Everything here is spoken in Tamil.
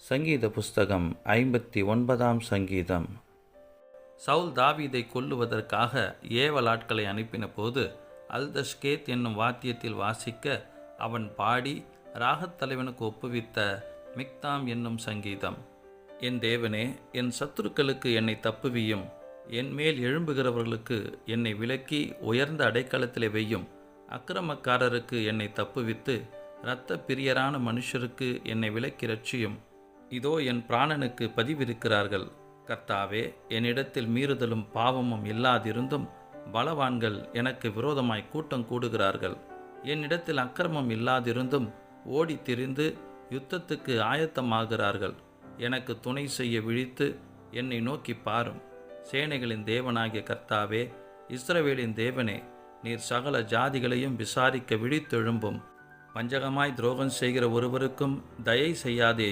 சங்கீத புஸ்தகம் 59 சங்கீதம். சவுல் தாவீதை கொல்லுவதற்காக ஏவலாட்களை அனுப்பின போது அல்தஷ்கேத் என்னும் வாத்தியத்தில் வாசிக்க அவன் பாடி ராகத் தலைவனுக்கு ஒப்புவித்த மிக்தாம் என்னும் சங்கீதம். என் தேவனே, என் சத்துருக்களுக்கு என்னை தப்புவியும், என் மேல் எழும்புகிறவர்களுக்கு என்னை விலக்கி உயர்ந்த அடைக்கலத்திலே வையும். அக்கிரமக்காரருக்கு என்னை தப்புவித்து இரத்த பிரியரான மனுஷருக்கு என்னை விலக்கி ரட்சியும். இதோ என் பிராணனுக்கு பதிவிருக்கிறார்கள். கர்த்தாவே, என்னிடத்தில் மீறுதலும் பாவமும் இல்லாதிருந்தும் பலவான்கள் எனக்கு விரோதமாய் கூட்டம் கூடுகிறார்கள். என்னிடத்தில் அக்கிரமம் இல்லாதிருந்தும் ஓடி திரிந்து யுத்தத்துக்கு ஆயத்தமாகிறார்கள். எனக்கு துணை செய்ய விழித்து என்னை நோக்கி பாரும். சேனைகளின் தேவனாகிய கர்த்தாவே, இஸ்ரவேலின் தேவனே, நீர் சகல ஜாதிகளையும் விசாரிக்க விழித்தெழும்பும். வஞ்சகமாய் துரோகம் செய்கிற ஒருவருக்கும் தயை செய்யாதே.